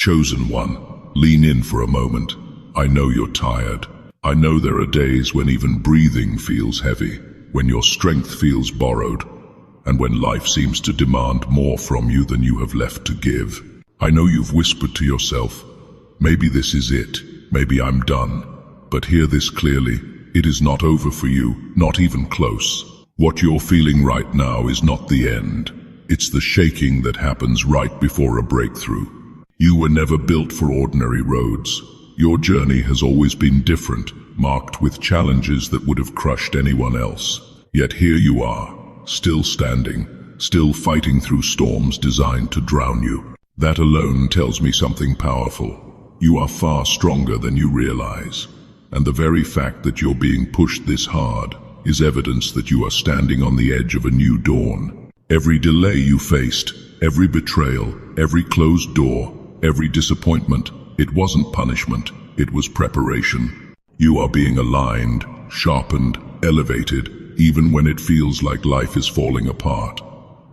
Chosen one, lean in for a moment. I know you're tired. I know there are days when even breathing feels heavy, when your strength feels borrowed, and when life seems to demand more from you than you have left to give. I know you've whispered to yourself, maybe this is it, maybe I'm done. But hear this clearly, it is not over for you, not even close. What you're feeling right now is not the end. It's the shaking that happens right before a breakthrough. You were never built for ordinary roads. Your journey has always been different, marked with challenges that would have crushed anyone else. Yet here you are, still standing, still fighting through storms designed to drown you. That alone tells me something powerful. You are far stronger than you realize. And the very fact that you're being pushed this hard is evidence that you are standing on the edge of a new dawn. Every delay you faced, every betrayal, every closed door, every disappointment, it wasn't punishment, it was preparation. You are being aligned, sharpened, elevated, even when it feels like life is falling apart.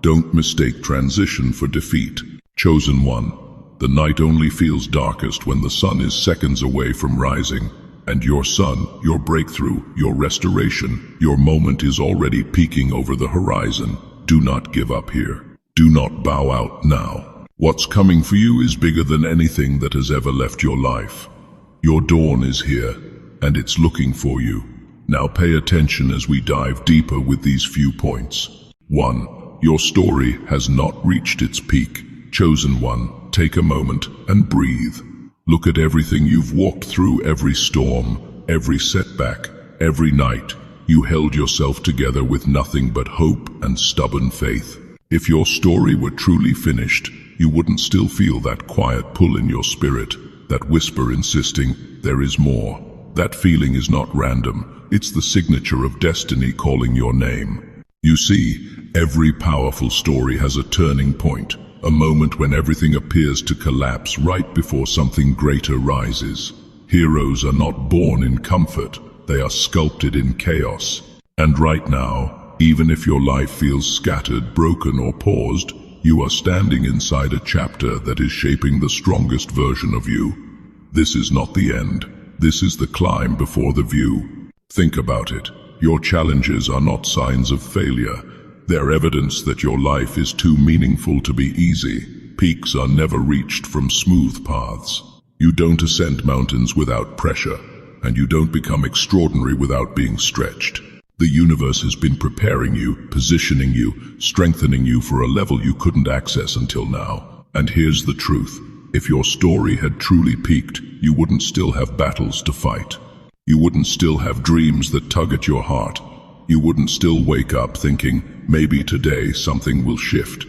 Don't mistake transition for defeat. Chosen one, the night only feels darkest when the sun is seconds away from rising. And your sun, your breakthrough, your restoration, your moment is already peeking over the horizon. Do not give up here. Do not bow out now. What's coming for you is bigger than anything that has ever left your life. Your dawn is here, and it's looking for you. Now pay attention as we dive deeper with these few points. 1. Your story has not reached its peak. Chosen one, take a moment and breathe. Look at everything you've walked through, every storm, every setback, every night. You held yourself together with nothing but hope and stubborn faith. If your story were truly finished, you wouldn't still feel that quiet pull in your spirit, that whisper insisting, there is more. That feeling is not random, it's the signature of destiny calling your name. You see, every powerful story has a turning point. A moment when everything appears to collapse right before something greater rises. Heroes are not born in comfort, they are sculpted in chaos. And right now, even if your life feels scattered, broken, or paused, you are standing inside a chapter that is shaping the strongest version of you. This is not the end. This is the climb before the view. Think about it. Your challenges are not signs of failure. They're evidence that your life is too meaningful to be easy. Peaks are never reached from smooth paths. You don't ascend mountains without pressure, and you don't become extraordinary without being stretched. The universe has been preparing you, positioning you, strengthening you for a level you couldn't access until now. And here's the truth. If your story had truly peaked, you wouldn't still have battles to fight. You wouldn't still have dreams that tug at your heart. You wouldn't still wake up thinking, maybe today something will shift.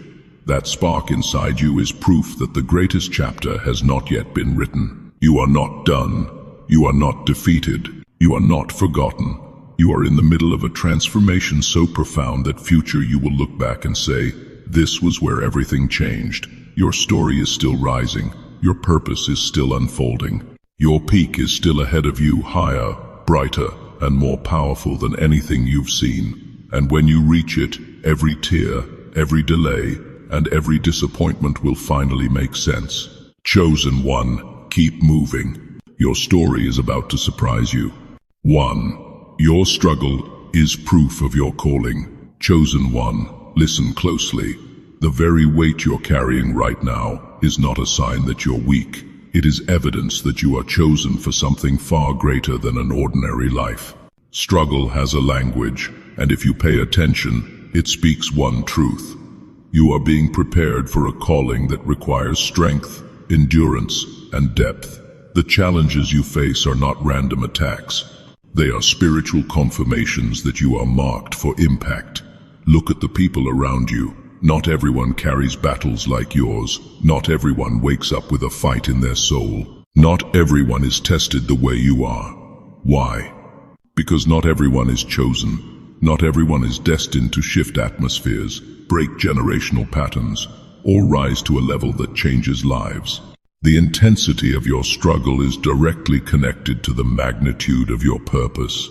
That spark inside you is proof that the greatest chapter has not yet been written. You are not done. You are not defeated. You are not forgotten. You are in the middle of a transformation so profound that future you will look back and say, this was where everything changed. Your story is still rising. Your purpose is still unfolding. Your peak is still ahead of you, higher, brighter, and more powerful than anything you've seen. And when you reach it, every tear, every delay, and every disappointment will finally make sense. Chosen one, keep moving. Your story is about to surprise you. 1. Your struggle is proof of your calling. Chosen one, listen closely. The very weight you're carrying right now is not a sign that you're weak. It is evidence that you are chosen for something far greater than an ordinary life. Struggle has a language, and if you pay attention, it speaks one truth. You are being prepared for a calling that requires strength, endurance, and depth. The challenges you face are not random attacks. They are spiritual confirmations that you are marked for impact. Look at the people around you. Not everyone carries battles like yours. Not everyone wakes up with a fight in their soul. Not everyone is tested the way you are. Why? Because not everyone is chosen. Not everyone is destined to shift atmospheres, break generational patterns, or rise to a level that changes lives. The intensity of your struggle is directly connected to the magnitude of your purpose.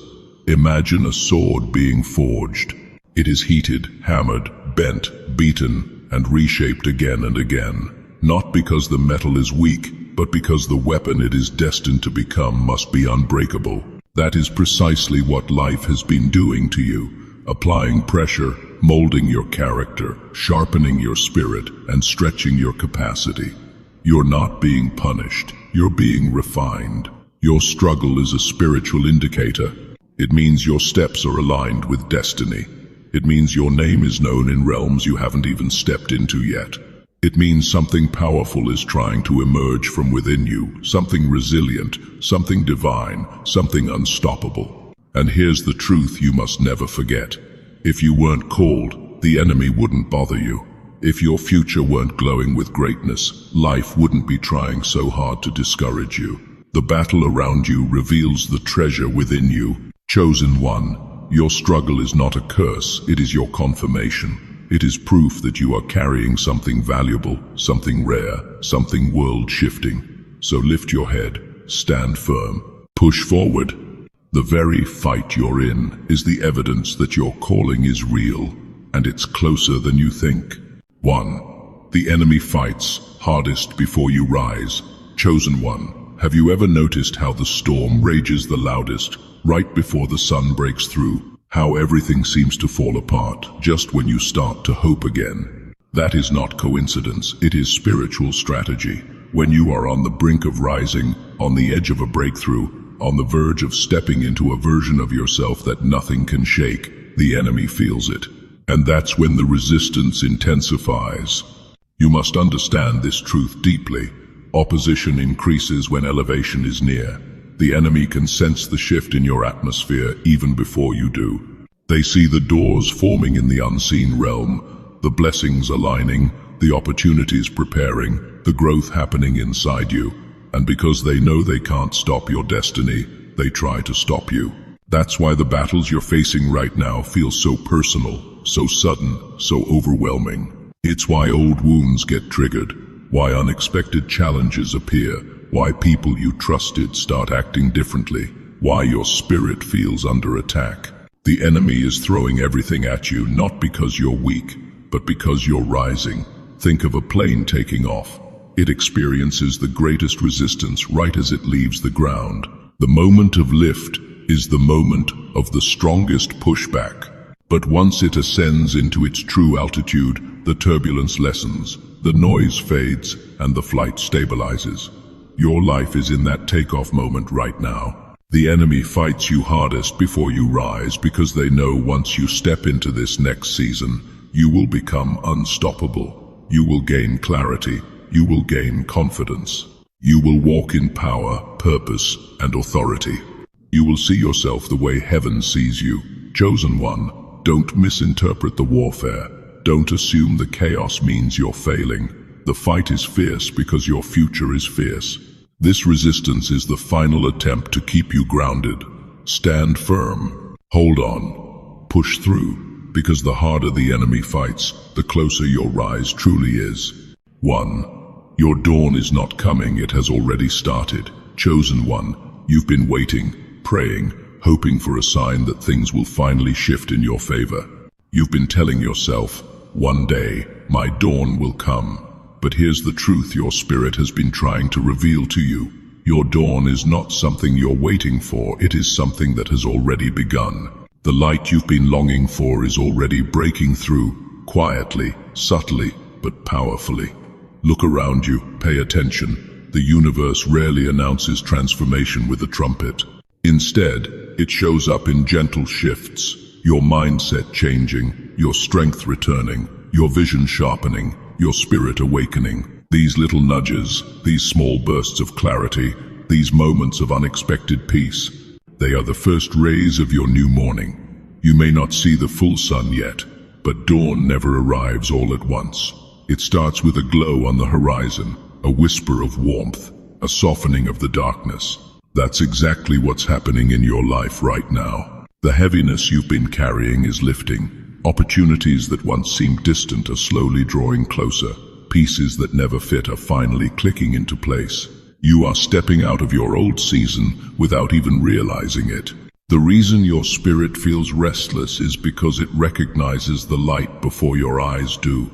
Imagine a sword being forged. It is heated, hammered, bent, beaten, and reshaped again and again, not because the metal is weak, but because the weapon it is destined to become must be unbreakable. That is precisely what life has been doing to you, applying pressure, molding your character, sharpening your spirit, and stretching your capacity. You're not being punished, you're being refined. Your struggle is a spiritual indicator. It means your steps are aligned with destiny. It means your name is known in realms you haven't even stepped into yet. It means something powerful is trying to emerge from within you, something resilient, something divine, something unstoppable. And here's the truth you must never forget. If you weren't called, the enemy wouldn't bother you. If your future weren't glowing with greatness, life wouldn't be trying so hard to discourage you. The battle around you reveals the treasure within you. Chosen one, your struggle is not a curse, it is your confirmation. It is proof that you are carrying something valuable, something rare, something world-shifting. So lift your head, stand firm, push forward. The very fight you're in is the evidence that your calling is real, and it's closer than you think. 1. The enemy fights hardest before you rise. Chosen one, have you ever noticed how the storm rages the loudest right before the sun breaks through? How everything seems to fall apart just when you start to hope again. That is not coincidence, it is spiritual strategy. When you are on the brink of rising, on the edge of a breakthrough, on the verge of stepping into a version of yourself that nothing can shake, the enemy feels it. And that's when the resistance intensifies. You must understand this truth deeply. Opposition increases when elevation is near. The enemy can sense the shift in your atmosphere even before you do. They see the doors forming in the unseen realm, the blessings aligning, the opportunities preparing, the growth happening inside you. And because they know they can't stop your destiny, they try to stop you. That's why the battles you're facing right now feel so personal, so sudden, so overwhelming. It's why old wounds get triggered, why unexpected challenges appear, why people you trusted start acting differently, why your spirit feels under attack. The enemy is throwing everything at you not because you're weak, but because you're rising. Think of a plane taking off. It experiences the greatest resistance right as it leaves the ground. The moment of lift is the moment of the strongest pushback. But once it ascends into its true altitude, the turbulence lessens, the noise fades, and the flight stabilizes. Your life is in that takeoff moment right now. The enemy fights you hardest before you rise because they know once you step into this next season, you will become unstoppable. You will gain clarity. You will gain confidence. You will walk in power, purpose, and authority. You will see yourself the way heaven sees you. Chosen one, don't misinterpret the warfare. Don't assume the chaos means you're failing. The fight is fierce because your future is fierce. This resistance is the final attempt to keep you grounded. Stand firm. Hold on. Push through, because the harder the enemy fights, the closer your rise truly is. 1. Your dawn is not coming, it has already started. Chosen one, you've been waiting, praying, hoping for a sign that things will finally shift in your favor. You've been telling yourself, one day, my dawn will come. But here's the truth your spirit has been trying to reveal to you. Your dawn is not something you're waiting for, it is something that has already begun. The light you've been longing for is already breaking through, quietly, subtly, but powerfully. Look around you, pay attention. The universe rarely announces transformation with a trumpet. Instead, it shows up in gentle shifts, your mindset changing, your strength returning, your vision sharpening, your spirit awakening. These little nudges, these small bursts of clarity, these moments of unexpected peace, they are the first rays of your new morning. You may not see the full sun yet, but dawn never arrives all at once. It starts with a glow on the horizon, a whisper of warmth, a softening of the darkness. That's exactly what's happening in your life right now. The heaviness you've been carrying is lifting. Opportunities that once seemed distant are slowly drawing closer. Pieces that never fit are finally clicking into place. You are stepping out of your old season without even realizing it. The reason your spirit feels restless is because it recognizes the light before your eyes do.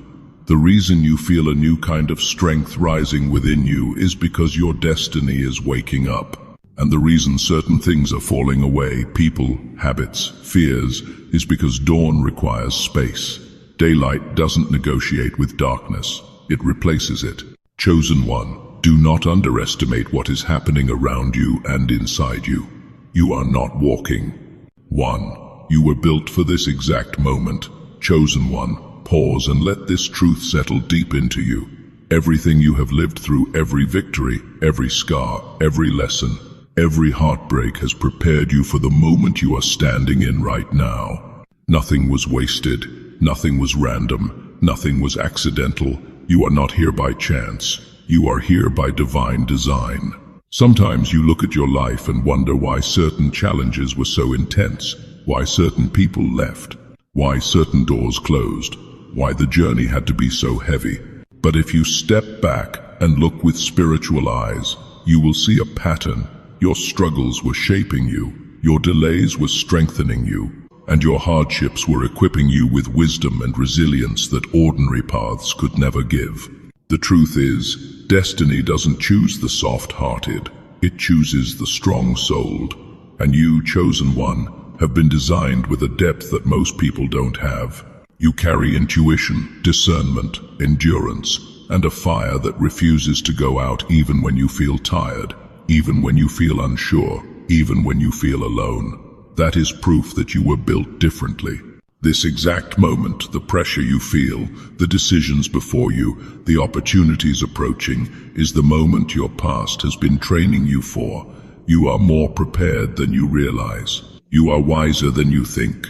The reason you feel a new kind of strength rising within you is because your destiny is waking up. And the reason certain things are falling away, people, habits, fears, is because dawn requires space. Daylight doesn't negotiate with darkness. It replaces it. Chosen one, do not underestimate what is happening around you and inside you. You are not walking. 1. You were built for this exact moment. Chosen one, pause and let this truth settle deep into you. Everything you have lived through, every victory, every scar, every lesson, every heartbreak has prepared you for the moment you are standing in right now. Nothing was wasted. Nothing was random. Nothing was accidental. You are not here by chance. You are here by divine design. Sometimes you look at your life and wonder why certain challenges were so intense, why certain people left, why certain doors closed, why the journey had to be so heavy. But if you step back and look with spiritual eyes, you will see a pattern. Your struggles were shaping you, your delays were strengthening you, and your hardships were equipping you with wisdom and resilience that ordinary paths could never give. The truth is, destiny doesn't choose the soft-hearted, it chooses the strong-souled. And you, chosen one, have been designed with a depth that most people don't have. You carry intuition, discernment, endurance, and a fire that refuses to go out even when you feel tired, even when you feel unsure, even when you feel alone. That is proof that you were built differently. This exact moment, the pressure you feel, the decisions before you, the opportunities approaching, is the moment your past has been training you for. You are more prepared than you realize. You are wiser than you think.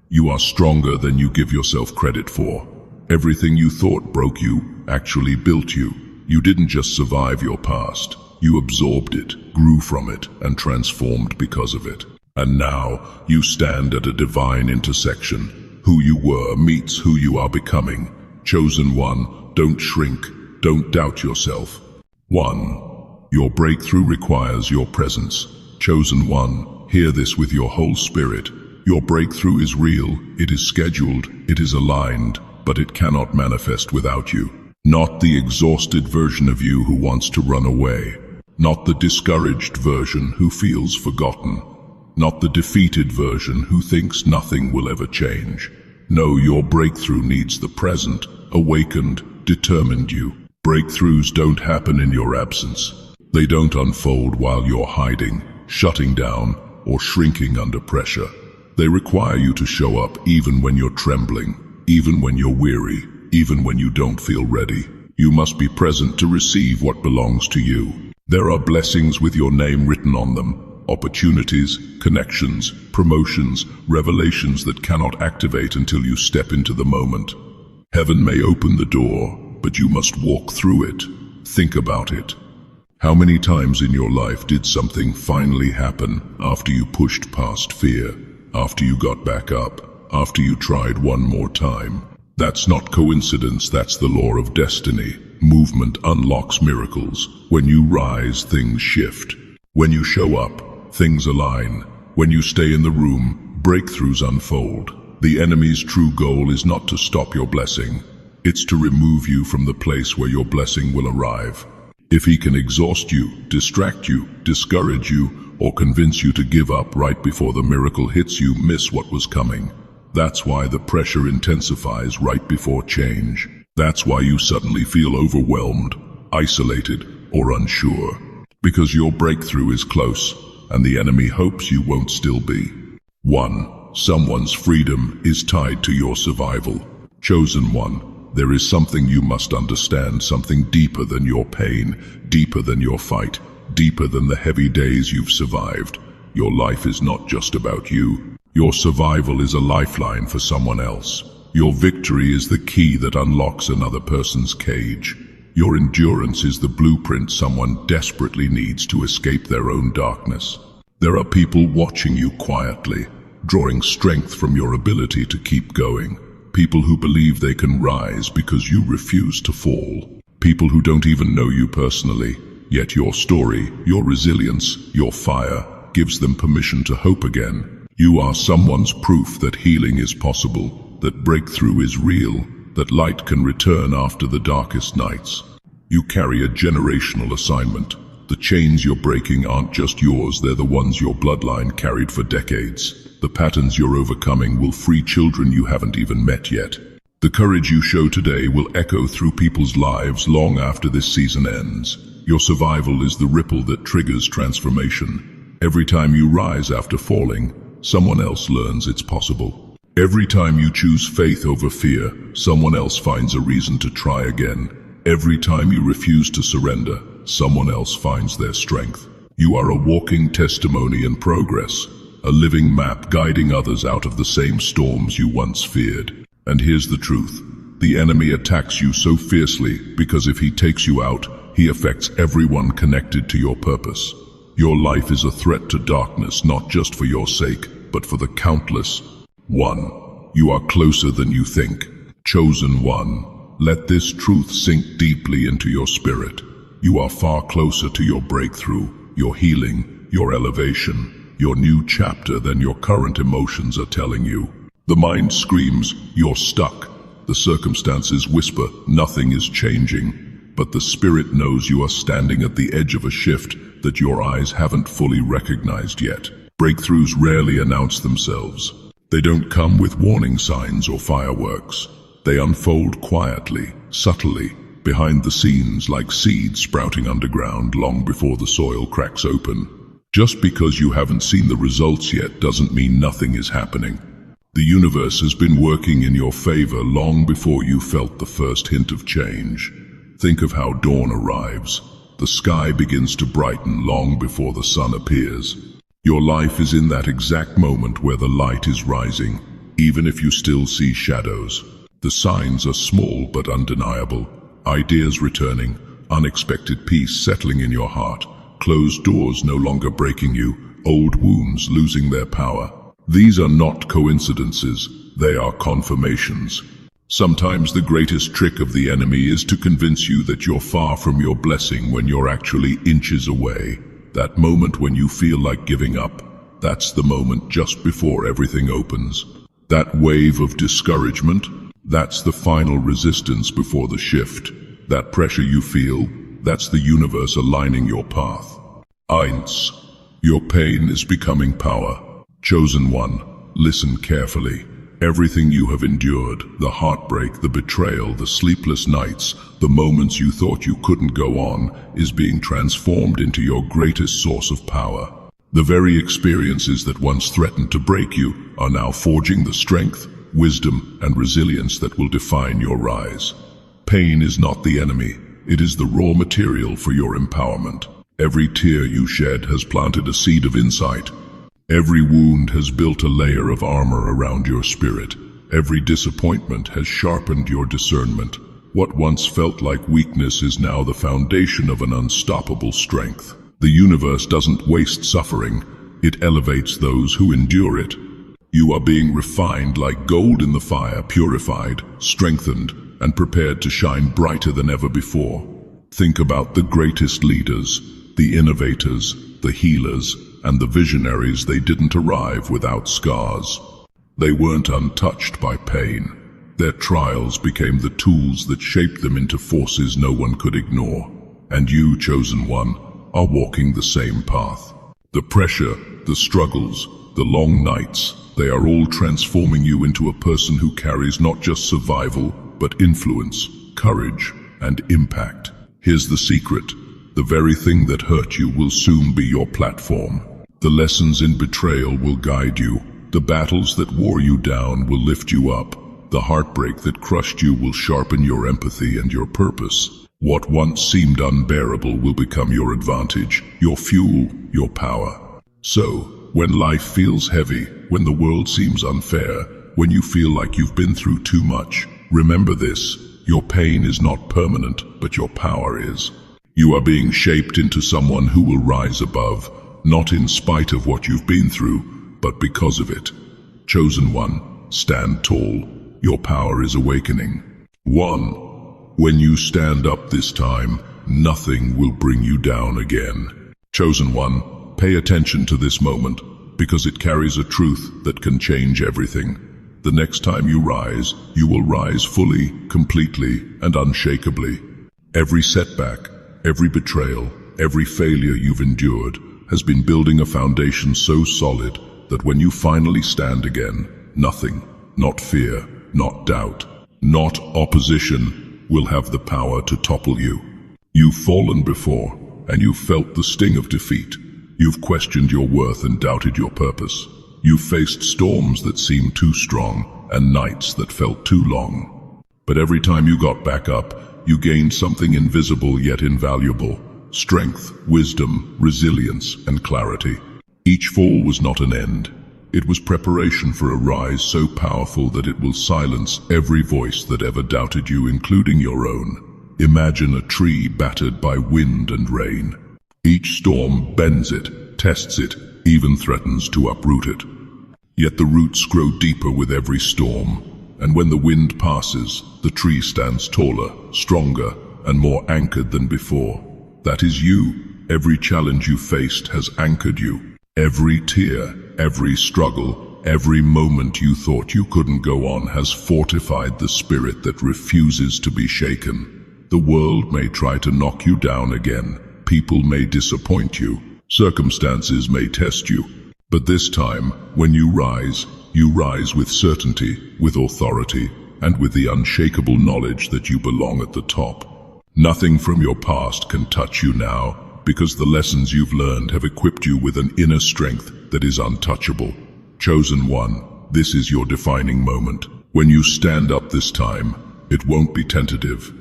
You are stronger than you give yourself credit for. Everything you thought broke you actually built you. You didn't just survive your past. You absorbed it, grew from it, and transformed because of it. And now, you stand at a divine intersection. Who you were meets who you are becoming. Chosen one, don't shrink, don't doubt yourself. 1. Your breakthrough requires your presence. Chosen one, hear this with your whole spirit. Your breakthrough is real, it is scheduled, it is aligned, but it cannot manifest without you. Not the exhausted version of you who wants to run away. Not the discouraged version who feels forgotten. Not the defeated version who thinks nothing will ever change. No, your breakthrough needs the present, awakened, determined you. Breakthroughs don't happen in your absence. They don't unfold while you're hiding, shutting down, or shrinking under pressure. They require you to show up even when you're trembling, even when you're weary, even when you don't feel ready. You must be present to receive what belongs to you. There are blessings with your name written on them. Opportunities, connections, promotions, revelations that cannot activate until you step into the moment. Heaven may open the door, but you must walk through it. Think about it. How many times in your life did something finally happen after you pushed past fear, after you got back up, after you tried one more time? That's not coincidence, that's the law of destiny. Movement unlocks miracles. When you rise, things shift. When you show up, things align. When you stay in the room, breakthroughs unfold. The enemy's true goal is not to stop your blessing. It's to remove you from the place where your blessing will arrive. If he can exhaust you, distract you, discourage you, or convince you to give up right before the miracle hits you, miss what was coming. That's why the pressure intensifies right before change. That's why you suddenly feel overwhelmed, isolated, or unsure. Because your breakthrough is close, and the enemy hopes you won't still be. 1. Someone's freedom is tied to your survival. Chosen one, there is something you must understand, something deeper than your pain, deeper than your fight, deeper than the heavy days you've survived. Your life is not just about you. Your survival is a lifeline for someone else. Your victory is the key that unlocks another person's cage. Your endurance is the blueprint someone desperately needs to escape their own darkness. There are people watching you quietly, drawing strength from your ability to keep going. People who believe they can rise because you refuse to fall. People who don't even know you personally, yet your story, your resilience, your fire gives them permission to hope again. You are someone's proof that healing is possible, that breakthrough is real, that light can return after the darkest nights. You carry a generational assignment. The chains you're breaking aren't just yours, they're the ones your bloodline carried for decades. The patterns you're overcoming will free children you haven't even met yet. The courage you show today will echo through people's lives long after this season ends. Your survival is the ripple that triggers transformation. Every time you rise after falling, someone else learns it's possible. Every time you choose faith over fear, someone else finds a reason to try again. Every time you refuse to surrender, someone else finds their strength. You are a walking testimony in progress, a living map guiding others out of the same storms you once feared. And here's the truth. The enemy attacks you so fiercely because if he takes you out, he affects everyone connected to your purpose. Your life is a threat to darkness, not just for your sake, but for the countless. 1. You are closer than you think. Chosen one. Let this truth sink deeply into your spirit. You are far closer to your breakthrough, your healing, your elevation, your new chapter than your current emotions are telling you. The mind screams, you're stuck. The circumstances whisper, nothing is changing. But the spirit knows you are standing at the edge of a shift that your eyes haven't fully recognized yet. Breakthroughs rarely announce themselves. They don't come with warning signs or fireworks. They unfold quietly, subtly, behind the scenes like seeds sprouting underground long before the soil cracks open. Just because you haven't seen the results yet doesn't mean nothing is happening. The universe has been working in your favor long before you felt the first hint of change. Think of how dawn arrives. The sky begins to brighten long before the sun appears. Your life is in that exact moment where the light is rising, even if you still see shadows. The signs are small but undeniable. Ideas returning, unexpected peace settling in your heart, closed doors no longer breaking you, old wounds losing their power. These are not coincidences, they are confirmations. Sometimes the greatest trick of the enemy is to convince you that you're far from your blessing when you're actually inches away. That moment when you feel like giving up, that's the moment just before everything opens. That wave of discouragement, that's the final resistance before the shift. That pressure you feel, that's the universe aligning your path. 1. Your pain is becoming power. Chosen one, listen carefully. Everything you have endured, the heartbreak, the betrayal, the sleepless nights, the moments you thought you couldn't go on, is being transformed into your greatest source of power. The very experiences that once threatened to break you are now forging the strength, wisdom, and resilience that will define your rise. Pain is not the enemy, it is the raw material for your empowerment. Every tear you shed has planted a seed of insight. Every wound has built a layer of armor around your spirit. Every disappointment has sharpened your discernment. What once felt like weakness is now the foundation of an unstoppable strength. The universe doesn't waste suffering, it elevates those who endure it. You are being refined like gold in the fire, purified, strengthened, and prepared to shine brighter than ever before. Think about the greatest leaders, the innovators, the healers, and the visionaries. They didn't arrive without scars. They weren't untouched by pain. Their trials became the tools that shaped them into forces no one could ignore. And you, chosen one, are walking the same path. The pressure, the struggles, the long nights, they are all transforming you into a person who carries not just survival, but influence, courage, and impact. Here's the secret. The very thing that hurt you will soon be your platform. The lessons in betrayal will guide you. The battles that wore you down will lift you up. The heartbreak that crushed you will sharpen your empathy and your purpose. What once seemed unbearable will become your advantage, your fuel, your power. So, when life feels heavy, when the world seems unfair, when you feel like you've been through too much, remember this: your pain is not permanent, but your power is. You are being shaped into someone who will rise above, not in spite of what you've been through, but because of it. Chosen one, stand tall. Your power is awakening. 1. When you stand up this time, nothing will bring you down again. Chosen one, pay attention to this moment, because it carries a truth that can change everything. The next time you will rise fully, completely, and unshakably. Every setback, every betrayal, every failure you've endured has been building a foundation so solid that when you finally stand again, nothing, not fear, not doubt, not opposition, will have the power to topple you. You've fallen before, and you've felt the sting of defeat. You've questioned your worth and doubted your purpose. You've faced storms that seemed too strong and nights that felt too long. But every time you got back up, you gained something invisible yet invaluable: strength, wisdom, resilience, and clarity. Each fall was not an end. It was preparation for a rise so powerful that it will silence every voice that ever doubted you, including your own. Imagine a tree battered by wind and rain. Each storm bends it, tests it, even threatens to uproot it. Yet the roots grow deeper with every storm, and when the wind passes, the tree stands taller, stronger, and more anchored than before. That is you. Every challenge you faced has anchored you. Every tear, every struggle, every moment you thought you couldn't go on has fortified the spirit that refuses to be shaken. The world may try to knock you down again. People may disappoint you. Circumstances may test you. But this time, when you rise with certainty, with authority, and with the unshakable knowledge that you belong at the top. Nothing from your past can touch you now, because the lessons you've learned have equipped you with an inner strength that is untouchable. Chosen one, this is your defining moment. When you stand up this time, it won't be tentative.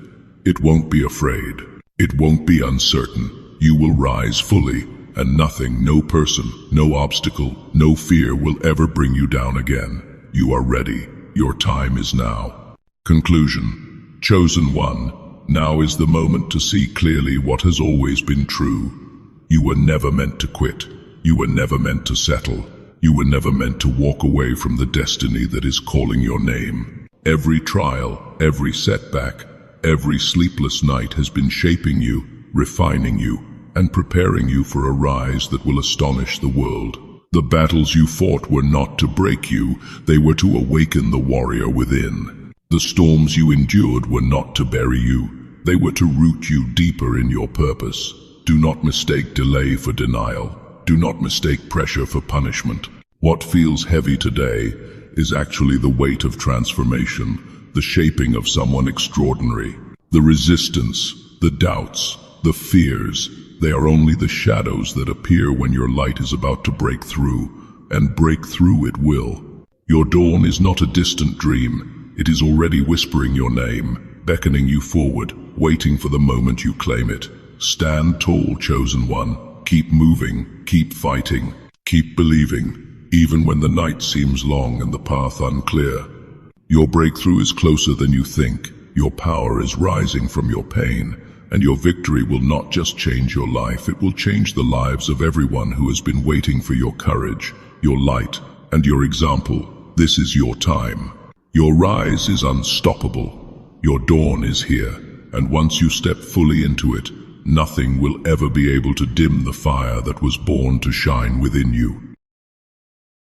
It won't be afraid. It won't be uncertain. You will rise fully, and nothing, no person, no obstacle, no fear will ever bring you down again. You are ready. Your time is now. Conclusion. Chosen one, now is the moment to see clearly what has always been true. You were never meant to quit. You were never meant to settle. You were never meant to walk away from the destiny that is calling your name. Every trial, every setback, every sleepless night has been shaping you, refining you, and preparing you for a rise that will astonish the world. The battles you fought were not to break you, they were to awaken the warrior within. The storms you endured were not to bury you, they were to root you deeper in your purpose. Do not mistake delay for denial. Do not mistake pressure for punishment. What feels heavy today is actually the weight of transformation, the shaping of someone extraordinary. The resistance, the doubts, the fears, they are only the shadows that appear when your light is about to break through, and break through it will. Your dawn is not a distant dream. It is already whispering your name, beckoning you forward, waiting for the moment you claim it. Stand tall, chosen one. Keep moving, keep fighting, keep believing, even when the night seems long and the path unclear. Your breakthrough is closer than you think. Your power is rising from your pain. And your victory will not just change your life, it will change the lives of everyone who has been waiting for your courage, your light, and your example. This is your time. Your rise is unstoppable. Your dawn is here, and once you step fully into it, nothing will ever be able to dim the fire that was born to shine within you.